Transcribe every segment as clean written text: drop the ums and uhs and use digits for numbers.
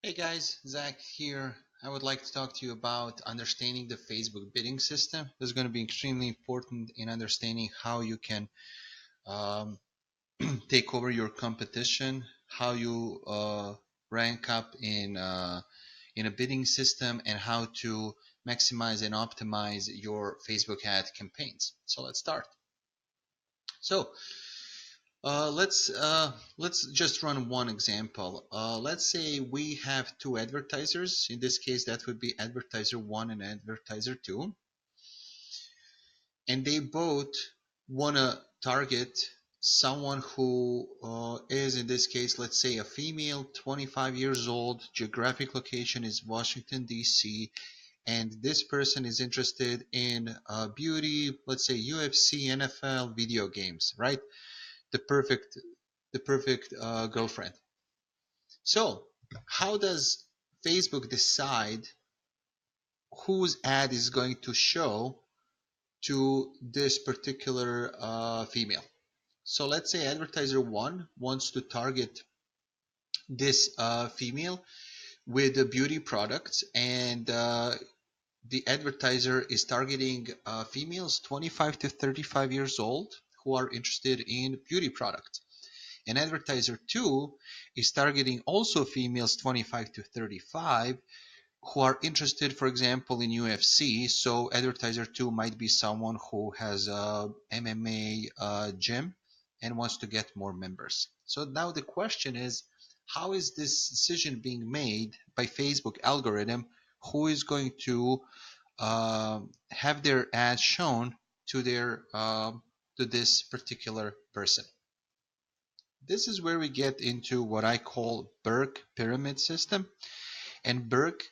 Hey guys, Zach here. I would like to talk to you about understanding the Facebook bidding system. This is going to be extremely important in understanding how you can um, take over your competition, how you rank up in a bidding system, and how to maximize and optimize your Facebook ad campaigns. So let's start. So let's just run one example. Let's say we have two advertisers. In this case, that would be advertiser one and advertiser two, and they both want to target someone who is, in this case, let's say a female, 25 years old. Geographic location is Washington D.C., and this person is interested in beauty, let's say UFC, NFL, video games, right? The perfect girlfriend. So, how does Facebook decide whose ad is going to show to this particular female? So, let's say advertiser one wants to target this female with the beauty products, and the advertiser is targeting females 25 to 35 years old who are interested in beauty products. And advertiser 2 is targeting also females 25 to 35 who are interested, for example, in UFC. So advertiser 2 might be someone who has a MMA gym and wants to get more members. So now the question is, how is this decision being made by Facebook algorithm? Who is going to have their ad shown to to this particular person? This is where we get into what I call Burke pyramid system. And Burke,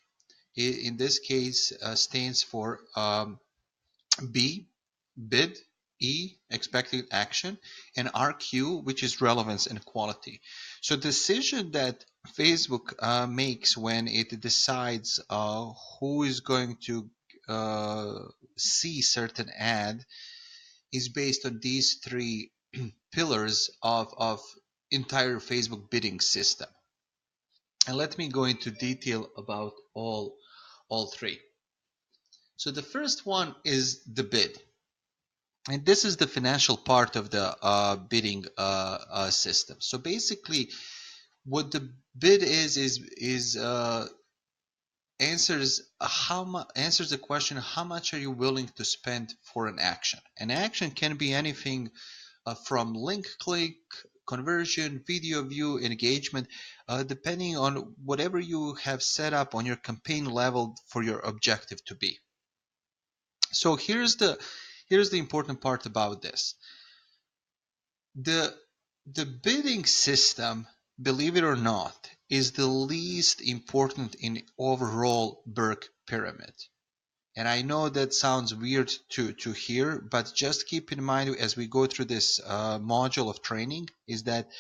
in this case, stands for B, bid, E, expected action, and RQ, which is relevance and quality. So the decision that Facebook makes when it decides who is going to uh, see certain ad is based on these three pillars of entire Facebook bidding system. And let me go into detail about all three. So the first one is the bid. And this is the financial part of the bidding system. So basically, what the bid is answers the question, how much are you willing to spend for an action? An action can be anything from link click, conversion, video view, engagement, depending on whatever you have set up on your campaign level for your objective to be. So here's the important part about this. The the bidding system, believe it or not, is the least important in overall Burke pyramid. And I know that sounds weird to hear, but just keep in mind as we go through this module of training is that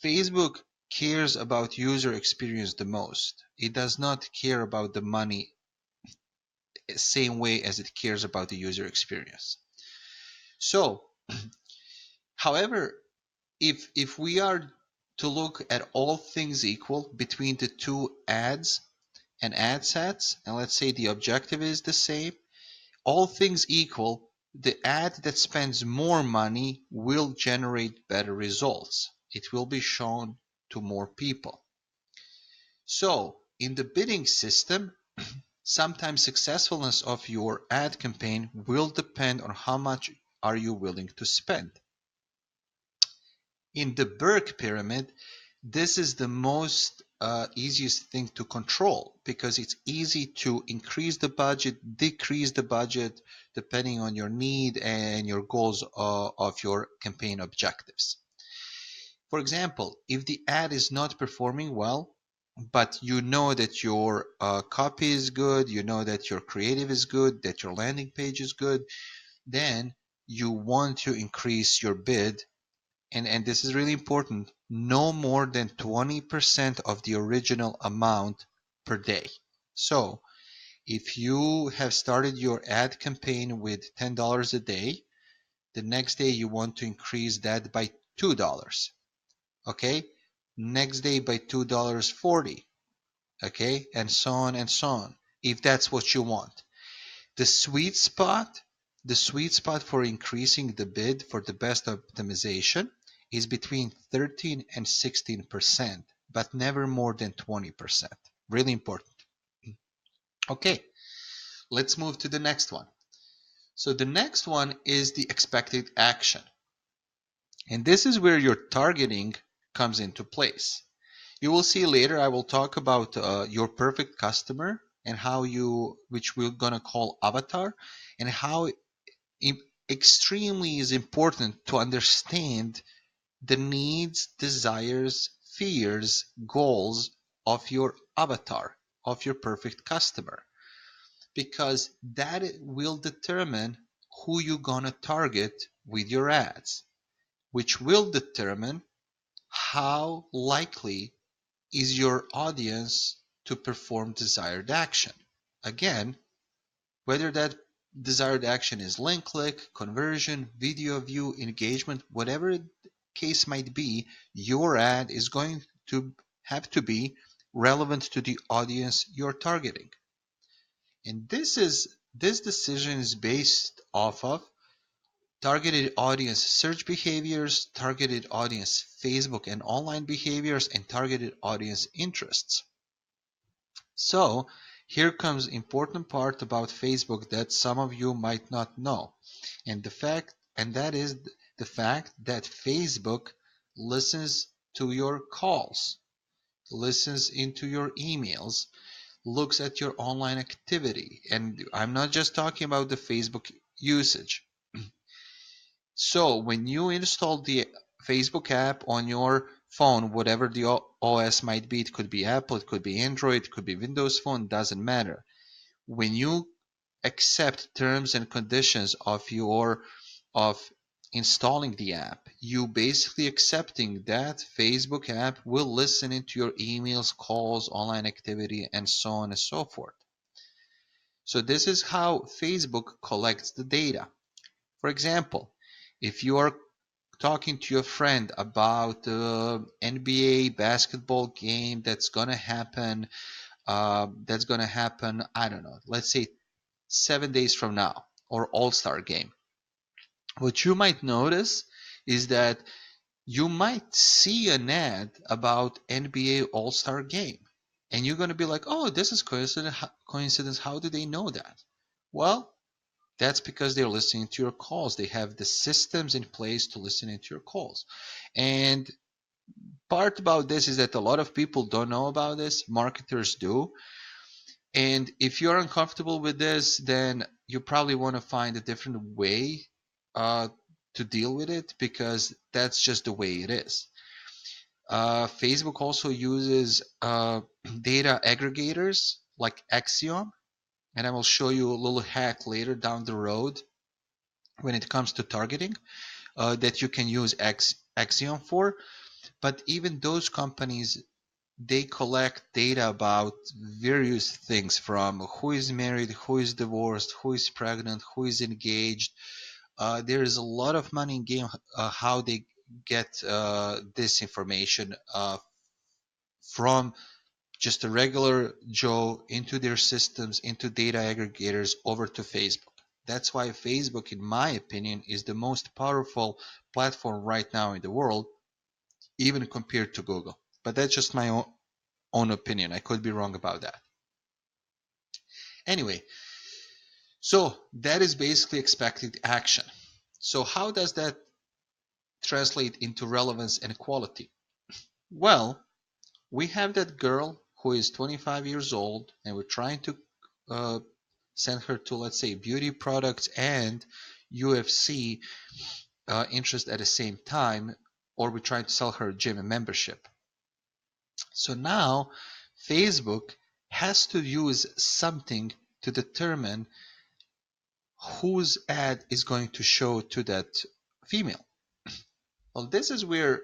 Facebook cares about user experience the most. It does not care about the money same way as it cares about the user experience. So, however, if we are to look at all things equal between the two ads and ad sets, and let's say the objective is the same, all things equal, the ad that spends more money will generate better results. It will be shown to more people. So, in the bidding system, sometimes successfulness of your ad campaign will depend on how much are you willing to spend. In the Burke pyramid, this is the most easiest thing to control because it's easy to increase the budget, decrease the budget, depending on your need and your goals of your campaign objectives. For example, if the ad is not performing well, but you know that your copy is good, you know that your creative is good, that your landing page is good, then you want to increase your bid. And this is really important, no more than 20% of the original amount per day. So if you have started your ad campaign with $10 a day, the next day you want to increase that by $2. Okay? Next day by $2.40. okay, and so on and so on, if that's what you want. The sweet spot, the sweet spot for increasing the bid for the best optimization is between 13 and 16%, but never more than 20%. Really important. Okay, let's move to the next one. So the next one is the expected action. And this is where your targeting comes into place. You will see later, I will talk about your perfect customer and how you, which we're going to call avatar, and how extremely is important to understand the needs, desires, fears, goals of your avatar, of your perfect customer, because that will determine who you're going to target with your ads, which will determine how likely is your audience to perform desired action. Again, whether that desired action is link click, conversion, video view, engagement, whatever the case might be, your ad is going to have to be relevant to the audience you're targeting. And this decision is based off of targeted audience search behaviors, targeted audience Facebook and online behaviors, and targeted audience interests. So here comes important part about Facebook that some of you might not know. And that is the fact that Facebook listens to your calls, listens into your emails, looks at your online activity. And I'm not just talking about the Facebook usage. So when you install the Facebook app on your phone, whatever the OS might be, it could be Apple, it could be Android, it could be Windows Phone, doesn't matter. When you accept terms and conditions of installing the app, you basically accepting that Facebook app will listen into your emails, calls, online activity, and so on and so forth. So this is how Facebook collects the data. For example, if you are talking to your friend about the NBA basketball game that's gonna happen, I don't know, let's say 7 days from now, or All-Star game. What you might notice is that you might see an ad about NBA All-Star game, and you're gonna be like, "Oh, this is coincidence. Coincidence? How do they know that?" Well, that's because they're listening to your calls. They have the systems in place to listen into your calls. And part about this is that a lot of people don't know about this. Marketers do. And if you're uncomfortable with this, then you probably want to find a different way uh, to deal with it, because that's just the way it is. Facebook also uses data aggregators like Axiom, and I will show you a little hack later down the road when it comes to targeting that you can use Axiom for. But even those companies, they collect data about various things, from who is married, who is divorced, who is pregnant, who is engaged. There is a lot of money in game how they get this information from just a regular Joe into their systems, into data aggregators, over to Facebook. That's why Facebook, in my opinion, is the most powerful platform right now in the world, even compared to Google. But that's just my own opinion. I could be wrong about that. Anyway, so that is basically expected action. So how does that translate into relevance and quality? Well, we have that girl who is 25 years old, and we're trying to uh, send her to, let's say, beauty products and UFC interest at the same time, or we're trying to sell her a gym membership. So now Facebook has to use something to determine whose ad is going to show to that female. Well, this is where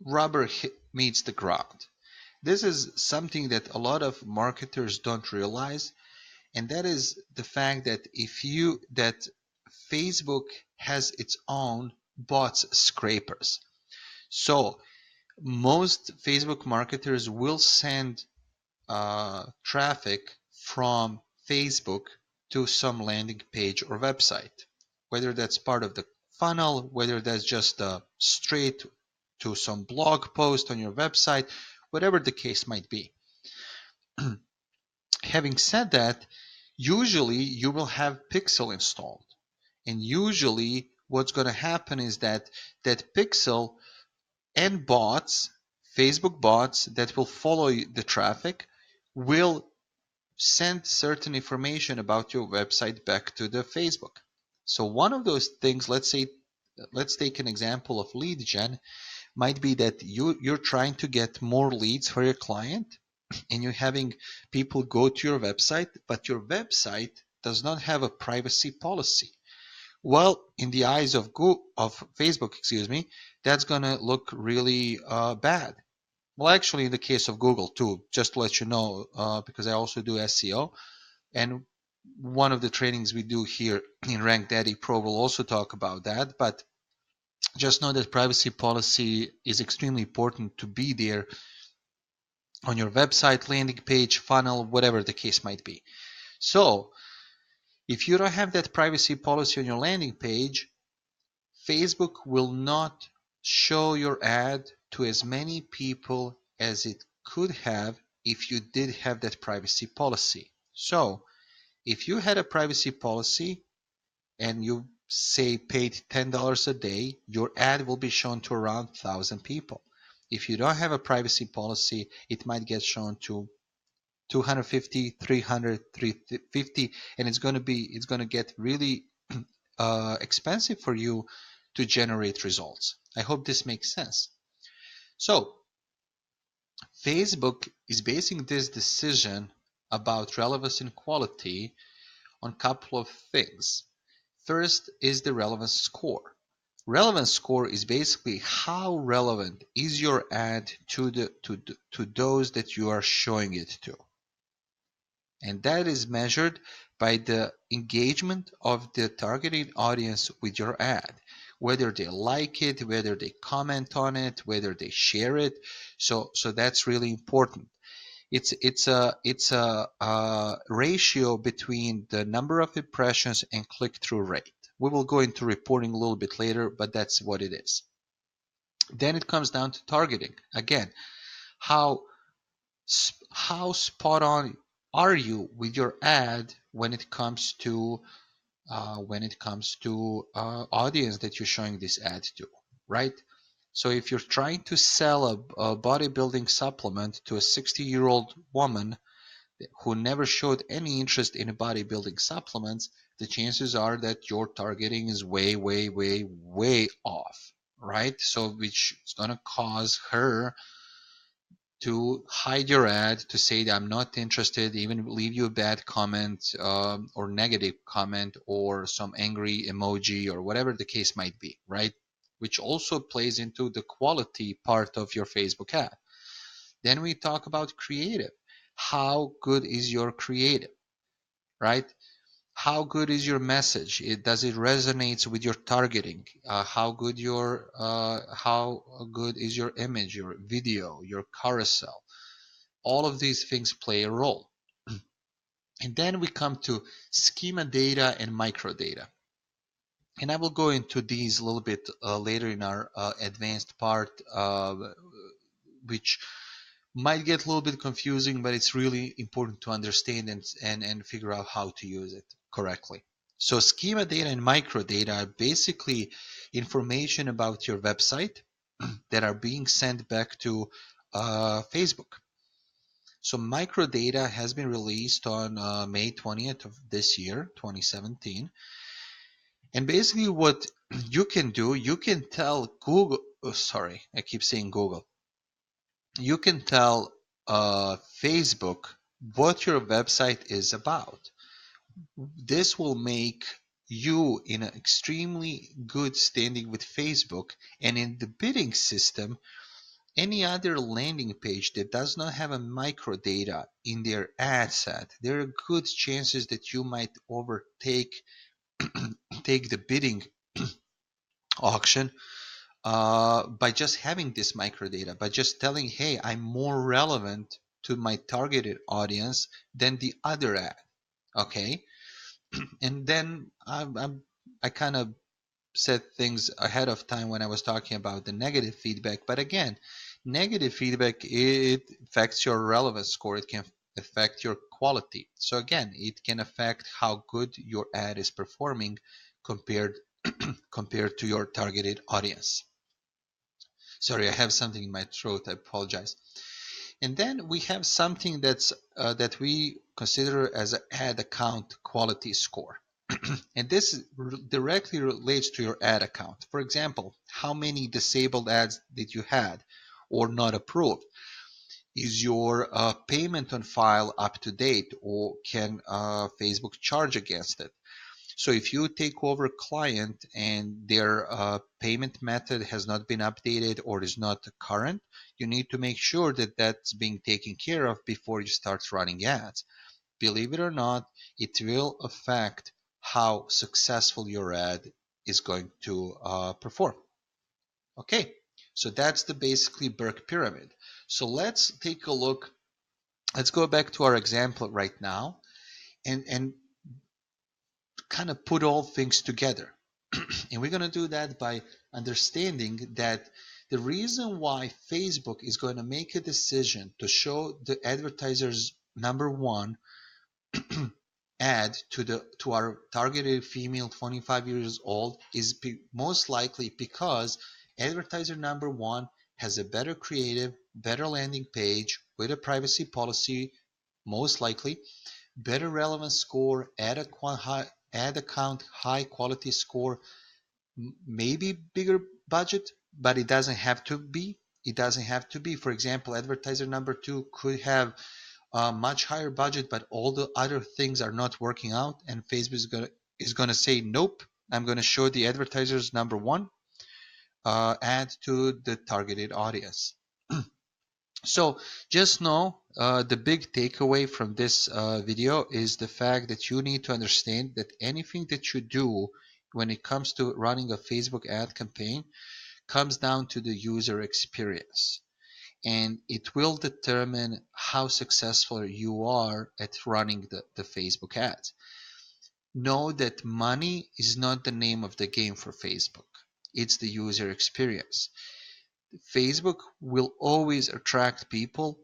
rubber meets the ground. This is something that a lot of marketers don't realize, and that is the fact that that Facebook has its own bots scrapers. So most Facebook marketers will send traffic from Facebook to some landing page or website, whether that's part of the funnel, whether that's just straight to some blog post on your website, whatever the case might be. Having said that, usually you will have Pixel installed. And usually what's going to happen is that that Pixel and bots, Facebook bots that will follow the traffic, will send certain information about your website back to the Facebook. So one of those things, let's take an example of lead gen, might be that you're trying to get more leads for your client and you're having people go to your website, but your website does not have a privacy policy. Well, in the eyes of Facebook, that's gonna look really bad. Well, actually, in the case of Google too, just to let you know, because I also do SEO, and one of the trainings we do here in RankDaddy Pro will also talk about that. But just know that privacy policy is extremely important to be there on your website, landing page, funnel, whatever the case might be. So if you don't have that privacy policy on your landing page, Facebook will not show your ad to as many people as it could have if you did have that privacy policy. So if you had a privacy policy and you say paid $10 a day, your ad will be shown to around 1,000 people. If you don't have a privacy policy, it might get shown to 250, 300, 350, and it's going to get really expensive for you to generate results. I hope this makes sense. So Facebook is basing this decision about relevance and quality on a couple of things. First is the relevance score. Relevance score is basically how relevant is your ad to those that you are showing it to. And that is measured by the engagement of the targeted audience with your ad, whether they like it, whether they comment on it, whether they share it. So that's really important. It's a ratio between the number of impressions and click-through rate. We will go into reporting a little bit later, but that's what it is. Then it comes down to targeting. Again, how spot on are you with your ad when it comes to audience that you're showing this ad to, right? So if you're trying to sell a bodybuilding supplement to a 60-year-old woman who never showed any interest in bodybuilding supplements, the chances are that your targeting is way, way, way, way off, right? So which is going to cause her to hide your ad, to say that I'm not interested, even leave you a bad comment or negative comment or some angry emoji or whatever the case might be, right? Which also plays into the quality part of your Facebook ad. Then we talk about creative. How good is your creative, right? How good is your message? Does it resonate with your targeting? How good is your image, your video, your carousel? All of these things play a role. And then we come to schema data and microdata. And I will go into these a little bit later in our advanced part, which might get a little bit confusing, but it's really important to understand and figure out how to use it correctly. So schema data and microdata are basically information about your website that are being sent back to Facebook. So microdata has been released on May 20th of this year, 2017. And basically what you can do, you can tell Google, sorry, I keep saying Google. You can tell Facebook what your website is about. This will make you in an extremely good standing with Facebook, and in the bidding system, any other landing page that does not have a microdata in their ad set, there are good chances that you might overtake take the bidding auction by just having this microdata, by just telling, hey, I'm more relevant to my targeted audience than the other ad. Okay, and then I kind of said things ahead of time when I was talking about the negative feedback. But again, negative feedback, it affects your relevance score. It can affect your quality. So again, it can affect how good your ad is performing compared compared to your targeted audience. Sorry, I have something in my throat. I apologize. And then we have something that we consider as an ad account quality score. And this directly relates to your ad account. For example, how many disabled ads did you had or not approved? Is your payment on file up to date, or can Facebook charge against it? So if you take over a client and their payment method has not been updated or is not current, you need to make sure that that's being taken care of before you start running ads. Believe it or not, it will affect how successful your ad is going to perform. Okay, so that's the basically Burke pyramid. So let's take a look. Let's go back to our example right now and kind of put all things together. And we're going to do that by understanding that the reason why Facebook is going to make a decision to show the advertisers number one ad to our targeted female 25 years old is most likely because advertiser number one has a better creative, better landing page with a privacy policy, most likely better relevance score, ad account high quality score, maybe bigger budget, but it doesn't have to be. It doesn't have to be. For example, advertiser number two could have a much higher budget, but all the other things are not working out, and Facebook is gonna say nope. I'm gonna show the advertisers number one ad to the targeted audience. So just know the big takeaway from this video is the fact that you need to understand that anything that you do when it comes to running a Facebook ad campaign comes down to the user experience. And it will determine how successful you are at running the Facebook ads. Know that money is not the name of the game for Facebook. It's the user experience. Facebook will always attract people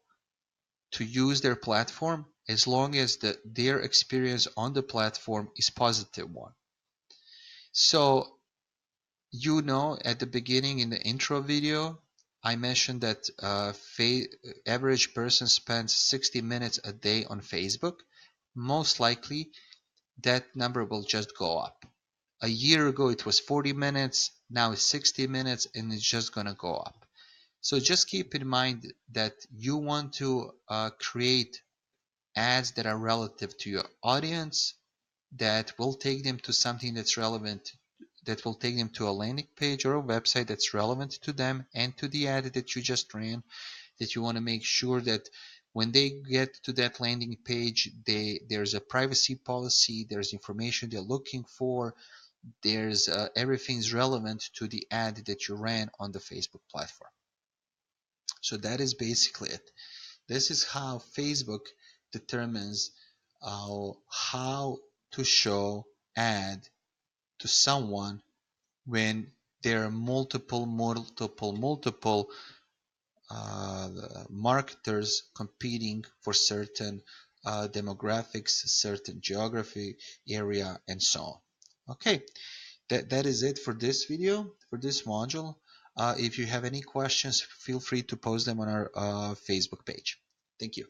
to use their platform as long as their experience on the platform is positive one. So at the beginning in the intro video, I mentioned that average person spends 60 minutes a day on Facebook. Most likely, that number will just go up. A year ago, it was 40 minutes. Now it's 60 minutes, and it's just going to go up. So just keep in mind that you want to create ads that are relative to your audience, that will take them to something that's relevant, that will take them to a landing page or a website that's relevant to them and to the ad that you just ran, that you want to make sure that when they get to that landing page, there's a privacy policy, there's information they're looking for, there's everything's relevant to the ad that you ran on the Facebook platform. So that is basically it. This is how Facebook determines how to show ad to someone when there are multiple uh, marketers competing for certain demographics, certain geography area, and so on. Okay, that is it for this video, for this module. If you have any questions, feel free to post them on our Facebook page. Thank you.